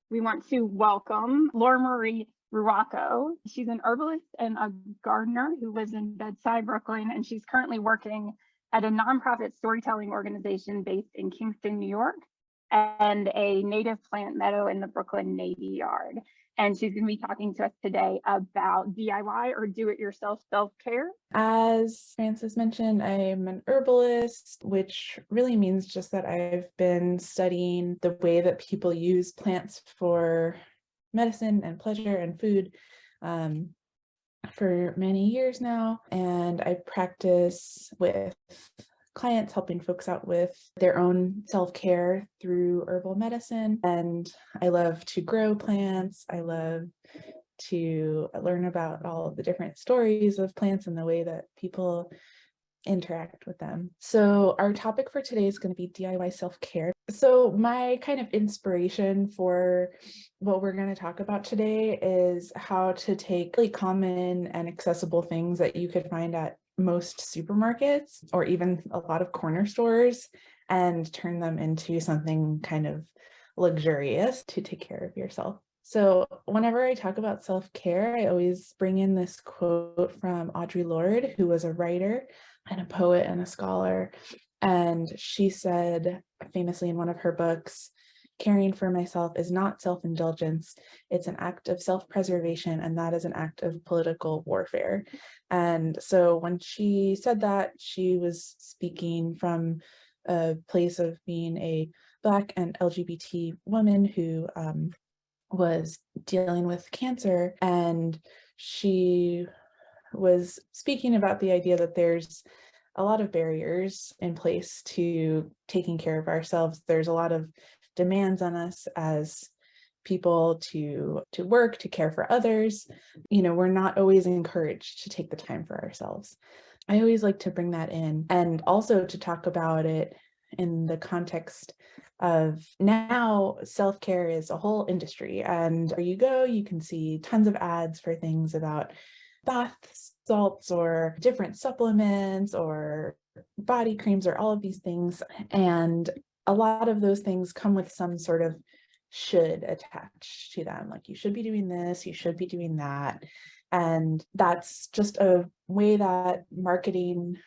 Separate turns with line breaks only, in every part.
we want to welcome Laura Marie Ruaco. She's an herbalist and a gardener who lives in Bedside, Brooklyn, and she's currently working at a nonprofit storytelling organization based in Kingston, New York, and a native plant meadow in the Brooklyn Navy Yard. And she's going to be talking to us today about DIY or do-it-yourself self-care.
As Frances mentioned, I'm an herbalist, which really means just that I've been studying the way that people use plants for medicine and pleasure and food for many years now. And I practice with clients, helping folks out with their own self-care through herbal medicine. And I love to grow plants. I love to learn about all of the different stories of plants and the way that people interact with them. So our topic for today is going to be DIY self-care. So my kind of inspiration for what we're going to talk about today is how to take really common and accessible things that you could find at most supermarkets or even a lot of corner stores and turn them into something kind of luxurious to take care of yourself. So whenever I talk about self-care, I always bring in this quote from Audre Lorde, who was a writer and a poet and a scholar. And she said famously in one of her books, "Caring for myself is not self-indulgence. It's an act of self-preservation, and that is an act of political warfare." And so when she said that, she was speaking from a place of being a Black and LGBT woman who was dealing with cancer. And she was speaking about the idea that there's a lot of barriers in place to taking care of ourselves. There's a lot of demands on us as people to work, to care for others. You know, we're not always encouraged to take the time for ourselves. I always like to bring that in and also to talk about it in the context of now self-care is a whole industry, and where you go, you can see tons of ads for things about bath salts or different supplements or body creams or all of these things. And a lot of those things come with some sort of should attached to them. Like, you should be doing this, you should be doing that. And that's just a way that marketing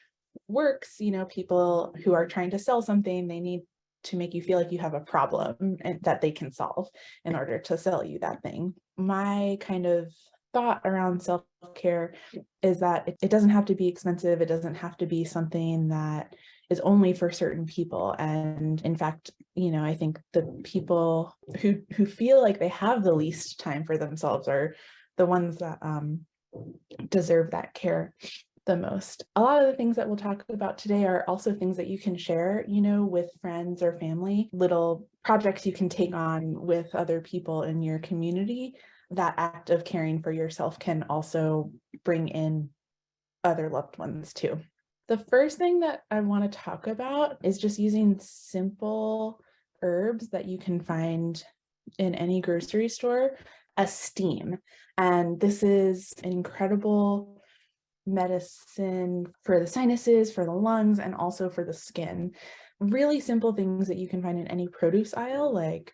works. You know, people who are trying to sell something, they need to make you feel like you have a problem and that they can solve in order to sell you that thing. My kind of thought around self-care is that it doesn't have to be expensive. It doesn't have to be something that is only for certain people. And in fact, you know, I think the people who feel like they have the least time for themselves are the ones that deserve that care the most. A lot of the things that we'll talk about today are also things that you can share, you know, with friends or family, little projects you can take on with other people in your community. That act of caring for yourself can also bring in other loved ones too. The first thing that I want to talk about is just using simple herbs that you can find in any grocery store as steam. And this is an incredible medicine for the sinuses, for the lungs, and also for the skin. Really simple things that you can find in any produce aisle, like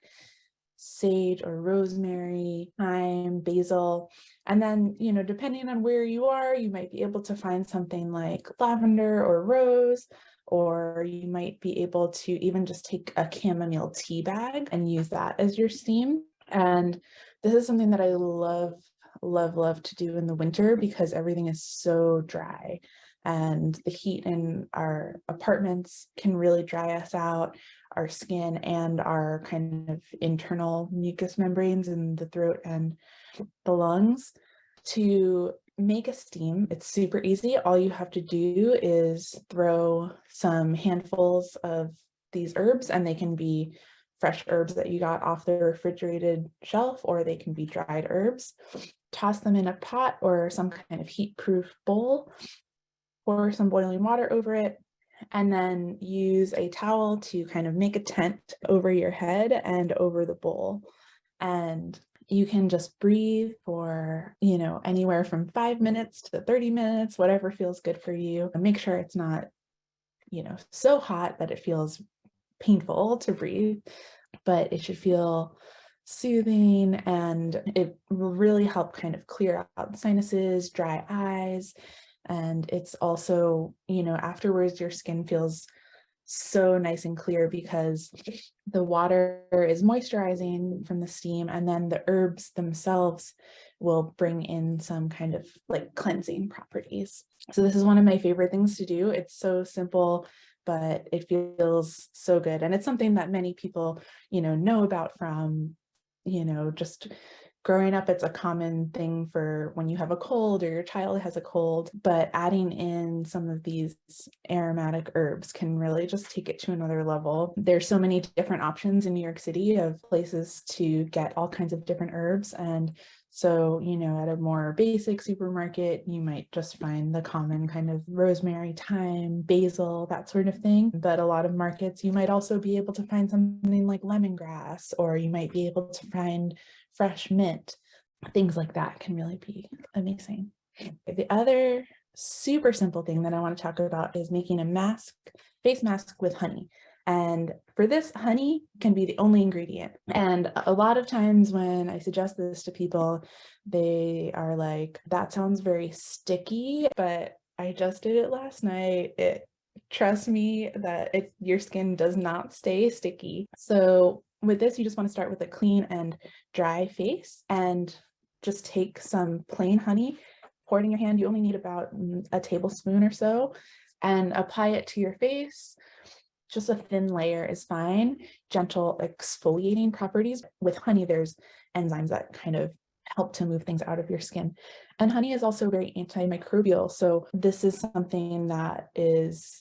sage or rosemary, thyme, basil. And then, you know, depending on where you are, you might be able to find something like lavender or rose, or you might be able to even just take a chamomile tea bag and use that as your steam. And this is something that I love to do in the winter because everything is so dry, and the heat in our apartments can really dry us out, our skin and our kind of internal mucous membranes in the throat and the lungs. To make a steam, it's super easy. All you have to do is throw some handfuls of these herbs, and they can be fresh herbs that you got off the refrigerated shelf, or they can be dried herbs. Toss them in a pot or some kind of heat-proof bowl, pour some boiling water over it, and then use a towel to kind of make a tent over your head and over the bowl. And you can just breathe for, you know, anywhere from 5 minutes to 30 minutes, whatever feels good for you. And make sure it's not, you know, so hot that it feels painful to breathe, but it should feel soothing, and it will really help kind of clear out sinuses, dry eyes. And it's also, afterwards your skin feels so nice and clear because the water is moisturizing from the steam, and then the herbs themselves will bring in some kind of like cleansing properties. So this is one of my favorite things to do. It's so simple, but it feels so good. And it's something that many people, know about from, just growing up. It's a common thing for when you have a cold or your child has a cold, but adding in some of these aromatic herbs can really just take it to another level. There's so many different options in New York City of places to get all kinds of different herbs. And so, at a more basic supermarket, you might just find the common kind of rosemary, thyme, basil, that sort of thing. But a lot of markets, you might also be able to find something like lemongrass, or you might be able to find fresh mint. Things like that can really be amazing. The other super simple thing that I want to talk about is making a face mask with honey. And for this, honey can be the only ingredient. And a lot of times when I suggest this to people, they are like, that sounds very sticky, but I just did it last night. Trust me that your skin does not stay sticky. So with this, you just want to start with a clean and dry face and just take some plain honey, pour it in your hand. You only need about a tablespoon or so, and apply it to your face. Just a thin layer is fine. Gentle exfoliating properties. With honey, there's enzymes that kind of help to move things out of your skin. And honey is also very antimicrobial. So this is something that is,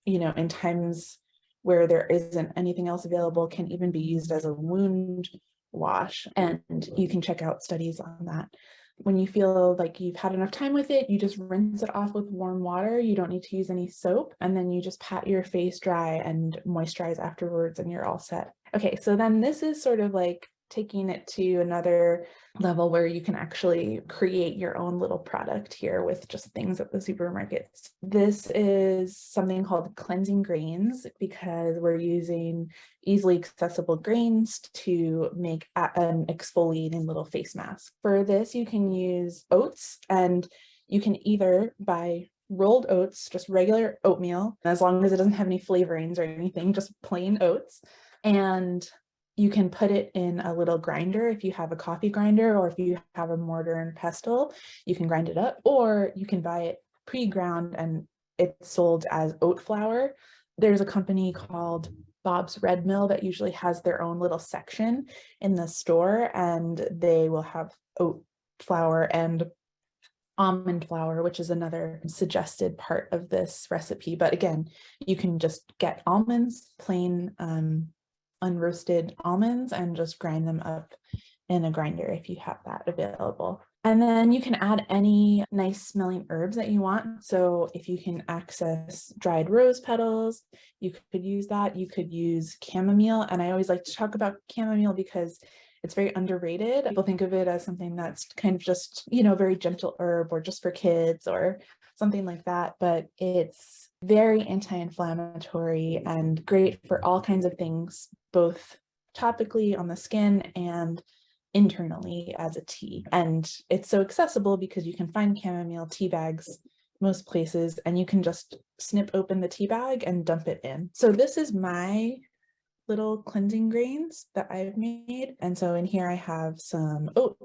in times where there isn't anything else available, can even be used as a wound wash. And you can check out studies on that. When you feel like you've had enough time with it, you just rinse it off with warm water. You don't need to use any soap. And then you just pat your face dry and moisturize afterwards, and you're all set. Okay, so then this is sort of like taking it to another level where you can actually create your own little product here with just things at the supermarkets. This is something called cleansing grains because we're using easily accessible grains to make an exfoliating little face mask. For this, you can use oats, and you can either buy rolled oats, just regular oatmeal, as long as it doesn't have any flavorings or anything, just plain oats. And you can put it in a little grinder if you have a coffee grinder, or if you have a mortar and pestle, you can grind it up, or you can buy it pre-ground and it's sold as oat flour. There's a company called Bob's Red Mill that usually has their own little section in the store, and they will have oat flour and almond flour, which is another suggested part of this recipe. But again, you can just get almonds, plain unroasted almonds, and just grind them up in a grinder if you have that available. And then you can add any nice smelling herbs that you want. So if you can access dried rose petals, you could use that. You could use chamomile. And I always like to talk about chamomile because it's very underrated. People think of it as something that's kind of just, very gentle herb or just for kids or something like that. But it's very anti-inflammatory and great for all kinds of things, both topically on the skin and internally as a tea. And it's so accessible because you can find chamomile tea bags most places, and you can just snip open the tea bag and dump it in. So this is my little cleansing grains that I've made. And so in here I have some oat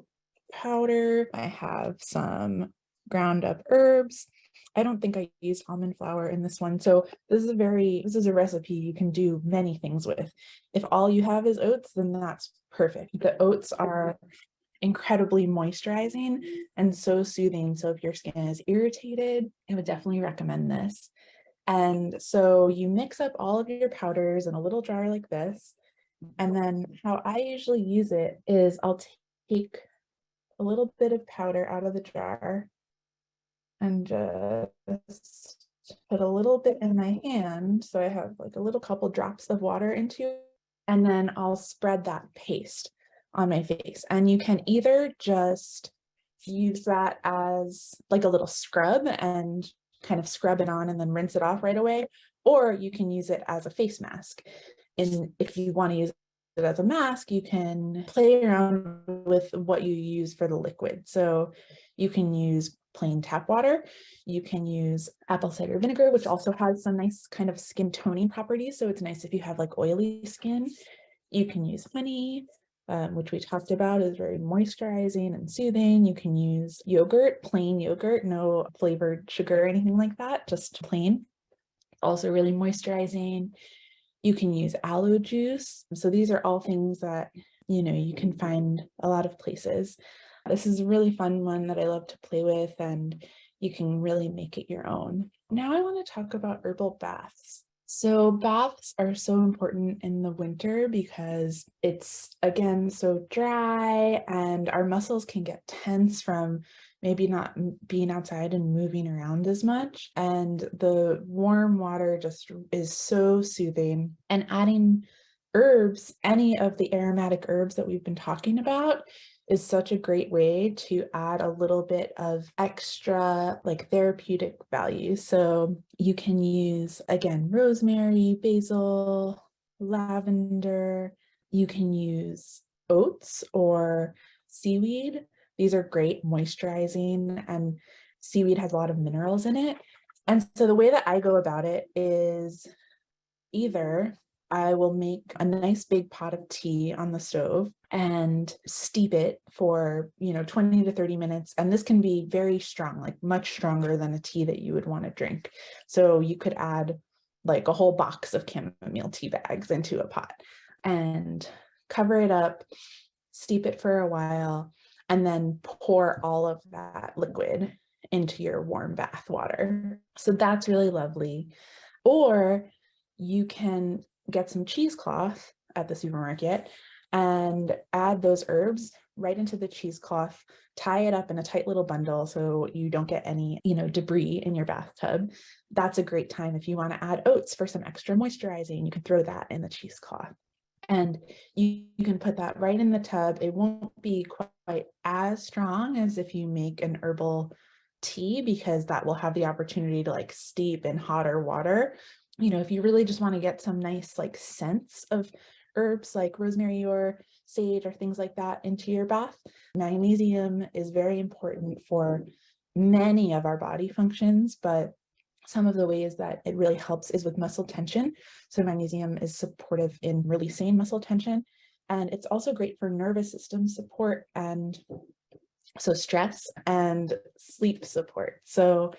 powder, I have some ground up herbs. I don't think I used almond flour in this one. So this is a recipe you can do many things with. If all you have is oats, then that's perfect. The oats are incredibly moisturizing and so soothing. So if your skin is irritated, I would definitely recommend this. And so you mix up all of your powders in a little jar like this. And then how I usually use it is I'll take a little bit of powder out of the jar and just put a little bit in my hand. So I have like a little couple drops of water into it, and then I'll spread that paste on my face. And you can either just use that as like a little scrub and kind of scrub it on and then rinse it off right away, or you can use it as a face mask. And if you want to use it as a mask, you can play around with what you use for the liquid. So you can use plain tap water. You can use apple cider vinegar, which also has some nice kind of skin toning properties. So it's nice if you have like oily skin. You can use honey, which we talked about is very moisturizing and soothing. You can use yogurt, plain yogurt, no flavored sugar or anything like that, just plain. Also really moisturizing. You can use aloe juice. So these are all things that, you can find a lot of places. This is a really fun one that I love to play with, and you can really make it your own. Now I want to talk about herbal baths. So baths are so important in the winter because it's, again, so dry and our muscles can get tense from maybe not being outside and moving around as much. And the warm water just is so soothing. And adding herbs, any of the aromatic herbs that we've been talking about, is such a great way to add a little bit of extra like therapeutic value. So you can use, again, rosemary, basil, lavender. You can use oats or seaweed. These are great moisturizing, and seaweed has a lot of minerals in it. And so the way that I go about it is either I will make a nice big pot of tea on the stove and steep it for, 20 to 30 minutes. And this can be very strong, like much stronger than a tea that you would want to drink. So you could add like a whole box of chamomile tea bags into a pot and cover it up, steep it for a while, and then pour all of that liquid into your warm bath water. So that's really lovely. Or you can get some cheesecloth at the supermarket and add those herbs right into the cheesecloth, tie it up in a tight little bundle so you don't get any, debris in your bathtub. That's a great time if you want to add oats for some extra moisturizing. You can throw that in the cheesecloth. And you can put that right in the tub. It won't be quite as strong as if you make an herbal tea, because that will have the opportunity to like steep in hotter water. If you really just want to get some nice like scents of herbs like rosemary or sage or things like that into your bath, magnesium is very important for many of our body functions, but some of the ways that it really helps is with muscle tension. So magnesium is supportive in releasing muscle tension, and it's also great for nervous system support, and so stress and sleep support. So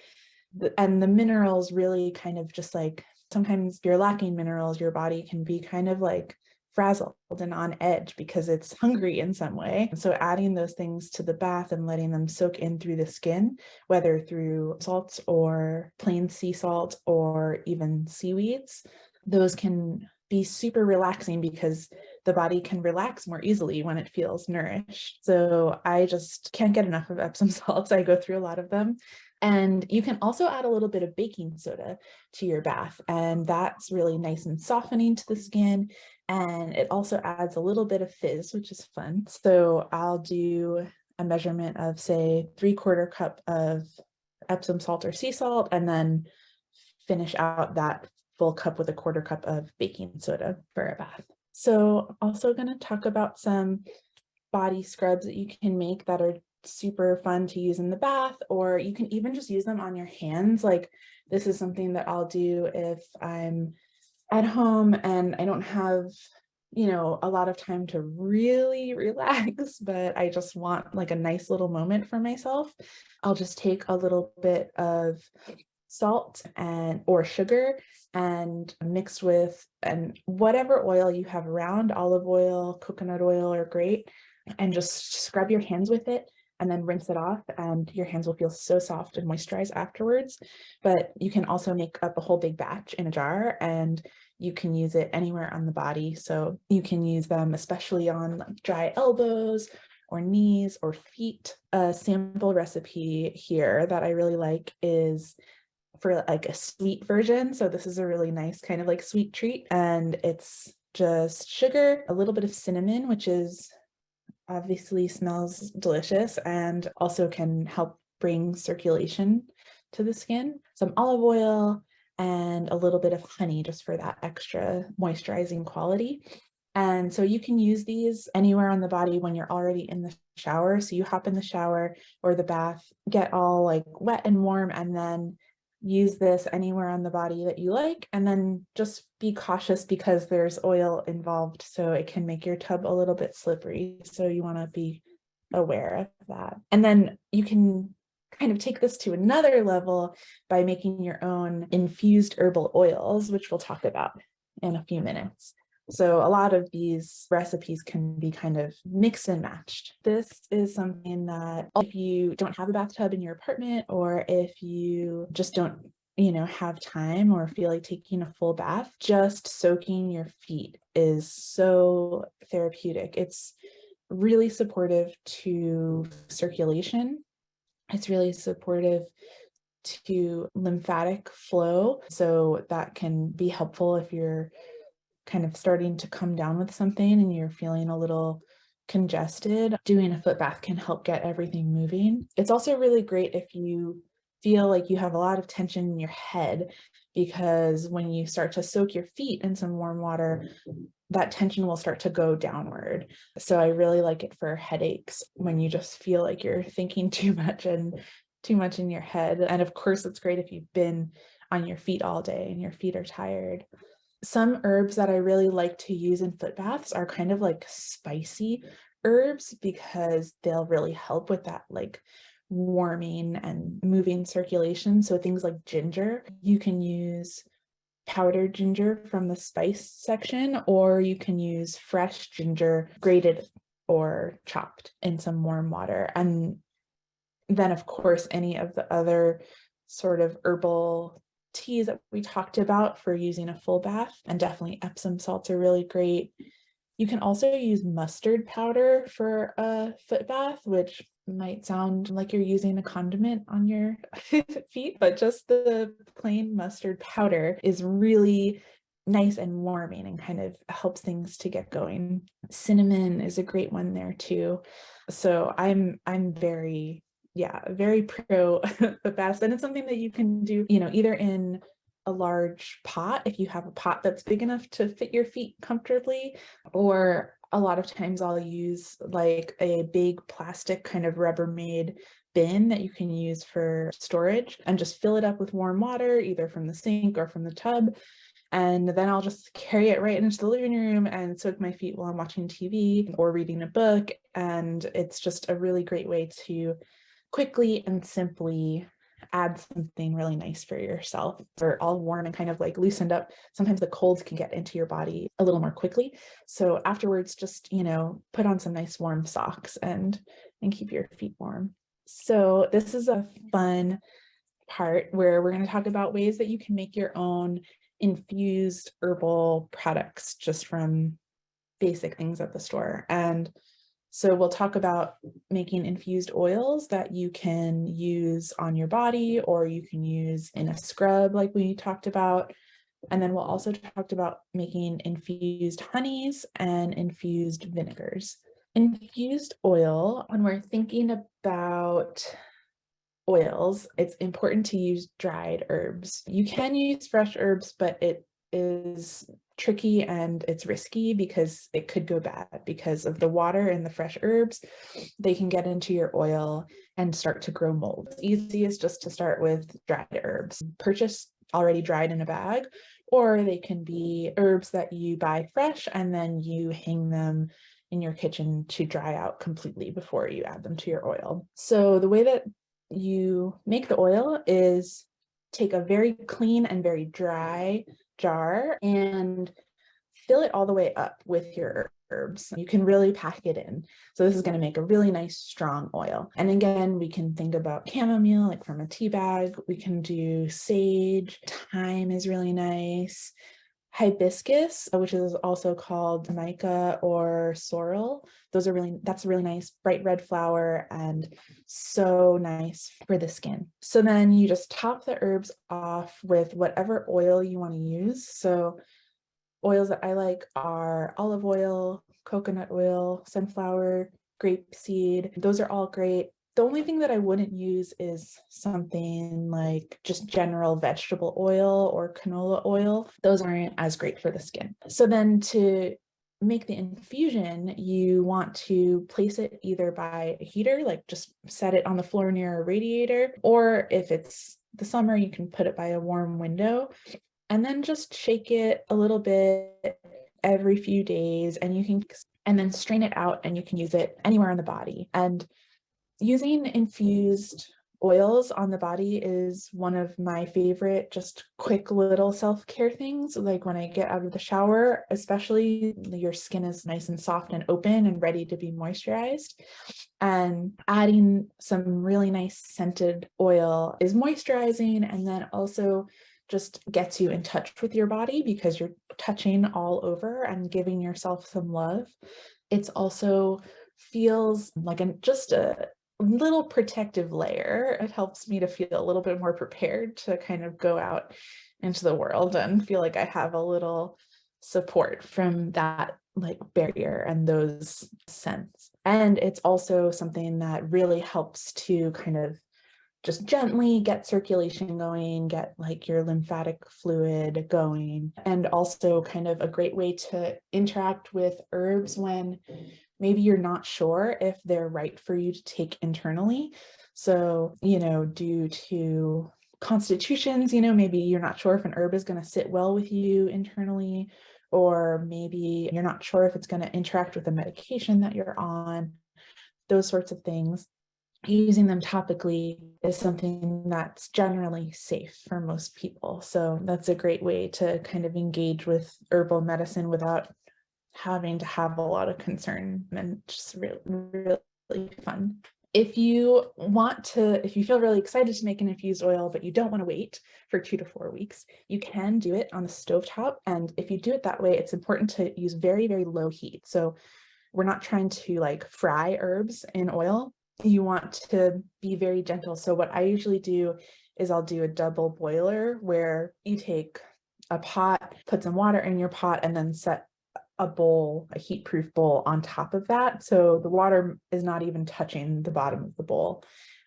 and the minerals really kind of just like, sometimes if you're lacking minerals, your body can be kind of like frazzled and on edge because it's hungry in some way. So adding those things to the bath and letting them soak in through the skin, whether through salts or plain sea salt or even seaweeds, those can be super relaxing because the body can relax more easily when it feels nourished. So I just can't get enough of Epsom salts. I go through a lot of them. And you can also add a little bit of baking soda to your bath, and that's really nice and softening to the skin. And it also adds a little bit of fizz, which is fun. So I'll do a measurement of, say, 3/4 cup of Epsom salt or sea salt, and then finish out that full cup with 1/4 cup of baking soda for a bath. So also going to talk about some body scrubs that you can make that are super fun to use in the bath, or you can even just use them on your hands. Like this is something that I'll do if I'm at home and I don't have, a lot of time to really relax, but I just want like a nice little moment for myself. I'll just take a little bit of salt or sugar and mixed with whatever oil you have around, olive oil, coconut oil are great, and just scrub your hands with it and then rinse it off, and your hands will feel so soft and moisturized afterwards. But you can also make up a whole big batch in a jar, and you can use it anywhere on the body. So you can use them especially on like dry elbows or knees or feet. A sample recipe here that I really like is for like a sweet version. So this is a really nice kind of like sweet treat, and it's just sugar, a little bit of cinnamon, which is obviously smells delicious and also can help bring circulation to the skin, some olive oil, and a little bit of honey just for that extra moisturizing quality. And so you can use these anywhere on the body when you're already in the shower. So you hop in the shower or the bath, get all like wet and warm, and then use this anywhere on the body that you like. And then just be cautious because there's oil involved, so it can make your tub a little bit slippery. So you want to be aware of that. And then you can kind of take this to another level by making your own infused herbal oils, which we'll talk about in a few minutes. So a lot of these recipes can be kind of mixed and matched. This is something that if you don't have a bathtub in your apartment, or if you just don't, have time or feel like taking a full bath, just soaking your feet is so therapeutic. It's really supportive to circulation. It's really supportive to lymphatic flow. So that can be helpful if you're kind of starting to come down with something and you're feeling a little congested. Doing a foot bath can help get everything moving. It's also really great if you feel like you have a lot of tension in your head, because when you start to soak your feet in some warm water, that tension will start to go downward. So I really like it for headaches when you just feel like you're thinking too much in your head. And of course, it's great if you've been on your feet all day and your feet are tired. Some herbs that I really like to use in foot baths are kind of like spicy herbs, because they'll really help with that like warming and moving circulation. So things like ginger, you can use powdered ginger from the spice section, or you can use fresh ginger grated or chopped in some warm water. And then of course, any of the other sort of herbal teas that we talked about for using a full bath, and definitely Epsom salts are really great. You can also use mustard powder for a foot bath, which might sound like you're using a condiment on your feet, but just the plain mustard powder is really nice and warming and kind of helps things to get going. Cinnamon is a great one there too. So I'm very pro the bath. And it's something that you can do, either in a large pot, if you have a pot that's big enough to fit your feet comfortably, or a lot of times I'll use like a big plastic kind of Rubbermaid bin that you can use for storage, and just fill it up with warm water, either from the sink or from the tub. And then I'll just carry it right into the living room and soak my feet while I'm watching TV or reading a book. And it's just a really great way to quickly and simply add something really nice for yourself. They're all warm and kind of like loosened up. Sometimes the colds can get into your body a little more quickly. So afterwards, just, put on some nice warm socks and keep your feet warm. So this is a fun part where we're going to talk about ways that you can make your own infused herbal products just from basic things at the store. And so we'll talk about making infused oils that you can use on your body, or you can use in a scrub like we talked about. And then we'll also talk about making infused honeys and infused vinegars. Infused oil, when we're thinking about oils, it's important to use dried herbs. You can use fresh herbs, but it is tricky and it's risky because it could go bad because of the water and the fresh herbs. They can get into your oil and start to grow mold. It's easiest just to start with dried herbs. Purchase already dried in a bag, or they can be herbs that you buy fresh and then you hang them in your kitchen to dry out completely before you add them to your oil. So the way that you make the oil is take a very clean and very dry jar and fill it all the way up with your herbs. You can really pack it in. So this is going to make a really nice strong oil. And again, we can think about chamomile, like from a tea bag. We can do sage, thyme is really nice. Hibiscus, which is also called mica or sorrel. That's a really nice bright red flower and so nice for the skin. So then you just top the herbs off with whatever oil you want to use. So oils that I like are olive oil, coconut oil, sunflower, grapeseed. Those are all great. The only thing that I wouldn't use is something like just general vegetable oil or canola oil. Those aren't as great for the skin. So then to make the infusion, you want to place it either by a heater, like just set it on the floor near a radiator, or if it's the summer, you can put it by a warm window, and then just shake it a little bit every few days, and then strain it out, and you can use it anywhere on the body. And using infused oils on the body is one of my favorite, just quick little self-care things. Like when I get out of the shower, especially, your skin is nice and soft and open and ready to be moisturized. And adding some really nice scented oil is moisturizing, and then also just gets you in touch with your body because you're touching all over and giving yourself some love. It's also feels like just a little protective layer. It helps me to feel a little bit more prepared to kind of go out into the world and feel like I have a little support from that like barrier and those scents. And it's also something that really helps to kind of just gently get circulation going, get like your lymphatic fluid going, and also kind of a great way to interact with herbs when maybe you're not sure if they're right for you to take internally. So, due to constitutions, maybe you're not sure if an herb is going to sit well with you internally, or maybe you're not sure if it's going to interact with the medication that you're on, those sorts of things. Using them topically is something that's generally safe for most people. So that's a great way to kind of engage with herbal medicine without having to have a lot of concern, and just really, really fun. If you feel really excited to make an infused oil, but you don't want to wait for 2 to 4 weeks, you can do it on the stovetop. And if you do it that way, it's important to use very, very low heat. So we're not trying to like fry herbs in oil. You want to be very gentle. So what I usually do is I'll do a double boiler where you take a pot, put some water in your pot, and then set a heat-proof bowl on top of that. So the water is not even touching the bottom of the bowl.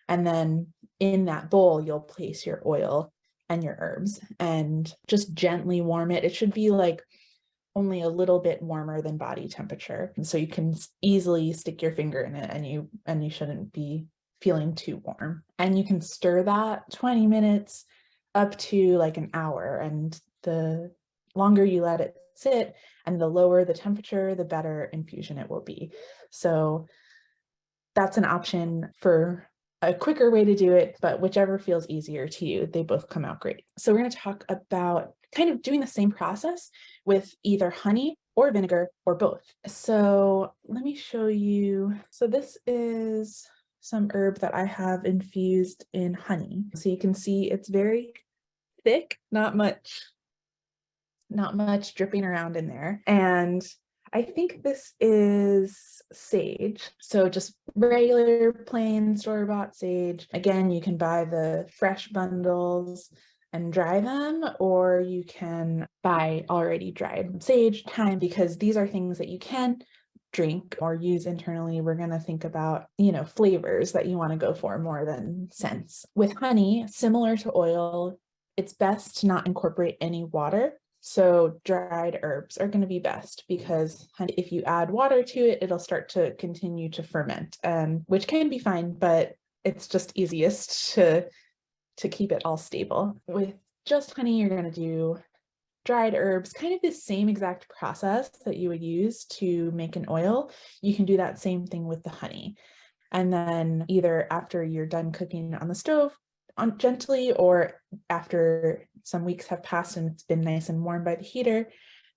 And then in that bowl, you'll place your oil and your herbs and just gently warm it. It should be like only a little bit warmer than body temperature. And so you can easily stick your finger in it, and you shouldn't be feeling too warm. And you can stir that 20 minutes up to like an hour. And the longer you let it sit and the lower the temperature, the better infusion it will be. So that's an option for a quicker way to do it, but whichever feels easier to you, they both come out great. So we're going to talk about kind of doing the same process with either honey or vinegar or both. So let me show you. So this is some herb that I have infused in honey. So you can see it's very thick, not much dripping around in there. And I think this is sage. So just regular plain store-bought sage. Again, you can buy the fresh bundles and dry them, or you can buy already dried sage, thyme, because these are things that you can drink or use internally. We're going to think about, flavors that you want to go for more than scents. With honey, similar to oil, it's best to not incorporate any water. So dried herbs are going to be best, because if you add water to it, it'll start to continue to ferment, which can be fine, but it's just easiest to keep it all stable. With just honey, you're going to do dried herbs, kind of the same exact process that you would use to make an oil. You can do that same thing with the honey. And then either after you're done cooking on the stove, gently, or after some weeks have passed and it's been nice and warm by the heater,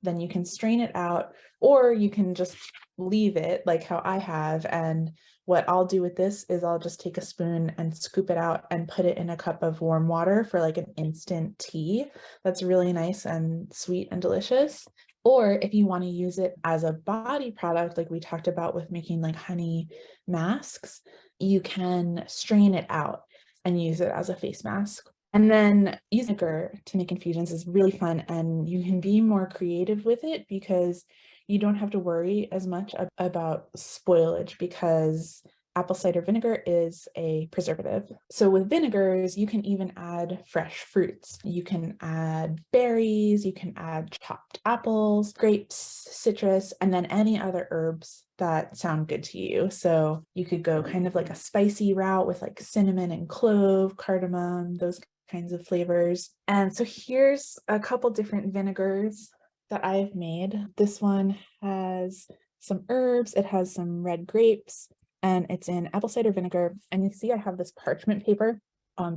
then you can strain it out, or you can just leave it like how I have. And what I'll do with this is I'll just take a spoon and scoop it out and put it in a cup of warm water for like an instant tea. That's really nice and sweet and delicious. Or if you want to use it as a body product, like we talked about with making like honey masks, you can strain it out and use it as a face mask. And then using vinegar to make infusions is really fun, and you can be more creative with it because you don't have to worry as much about spoilage, because apple cider vinegar is a preservative. So with vinegars, you can even add fresh fruits. You can add berries, you can add chopped apples, grapes, citrus, and then any other herbs that sound good to you. So you could go kind of like a spicy route with like cinnamon and clove, cardamom, those kinds of flavors. And so here's a couple different vinegars that I've made. This one has some herbs, it has some red grapes, and it's in apple cider vinegar. And you see I have this parchment paper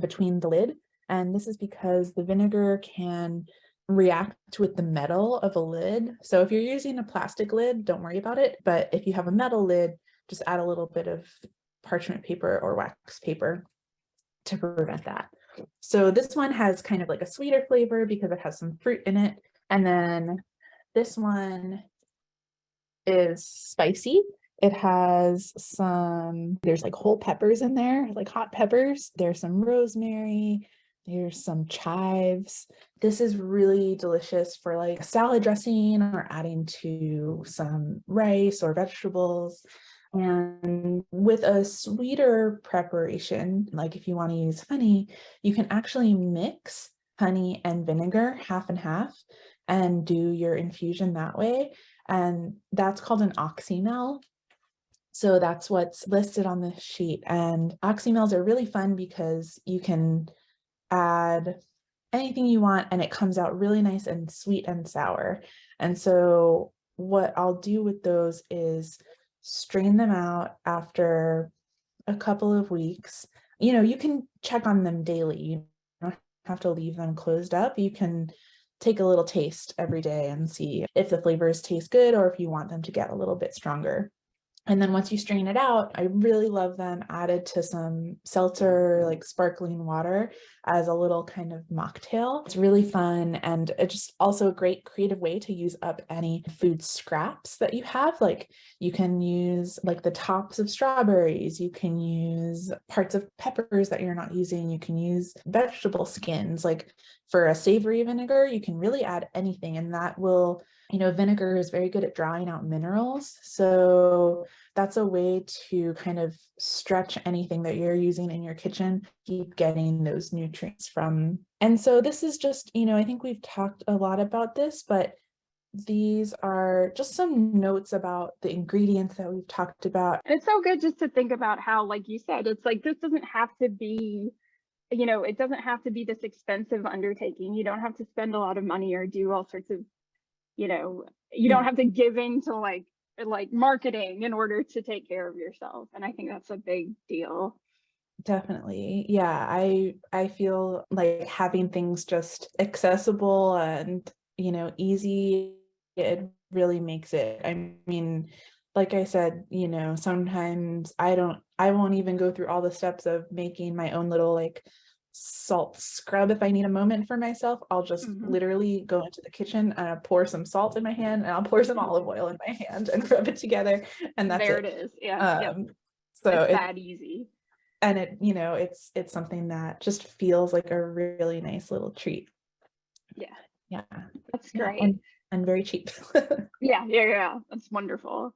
between the lid. And this is because the vinegar can react with the metal of a lid. So if you're using a plastic lid, don't worry about it. But if you have a metal lid, just add a little bit of parchment paper or wax paper to prevent that. So this one has kind of like a sweeter flavor because it has some fruit in it. And then this one is spicy. It has there's like whole peppers in there, like hot peppers. There's some rosemary, there's some chives. This is really delicious for like salad dressing or adding to some rice or vegetables. And with a sweeter preparation, like if you want to use honey, you can actually mix honey and vinegar half and half and do your infusion that way. And that's called an oxymel. So that's what's listed on the sheet. And oxymels are really fun because you can add anything you want and it comes out really nice and sweet and sour. And so what I'll do with those is strain them out after a couple of weeks. You know, you can check on them daily. You don't have to leave them closed up. You can take a little taste every day and see if the flavors taste good or if you want them to get a little bit stronger. And then once you strain it out, I really love them added to some seltzer, like sparkling water as a little kind of mocktail. It's really fun. And it's just also a great creative way to use up any food scraps that you have. Like you can use like the tops of strawberries. You can use parts of peppers that you're not using. You can use vegetable skins. Like for a savory vinegar, you can really add anything and that will, you know, vinegar is very good at drawing out minerals. So that's a way to kind of stretch anything that you're using in your kitchen, keep getting those nutrients from. And so this is just, you know, I think we've talked a lot about this, but these are just some notes about the ingredients that we've talked about.
It's so good just to think about how, like you said, it's like this doesn't have to be, you know, it doesn't have to be this expensive undertaking. You don't have to spend a lot of money or do all sorts of, you know, you don't have to give in to like marketing in order to take care of yourself. And I think that's a big deal.
Definitely. Yeah, I feel like having things just accessible and, you know, easy, it really makes it. I mean, like I said, you know, sometimes I won't even go through all the steps of making my own little like salt scrub. If I need a moment for myself, I'll just literally go into the kitchen and I'll pour some salt in my hand and I'll pour some olive oil in my hand and rub it together and that's
There
it.
it is. Yeah. Yep.
So
it's that easy.
And it, you know, it's something that just feels like a really nice little treat.
Yeah.
Yeah.
That's great.
And very cheap.
Yeah. That's wonderful.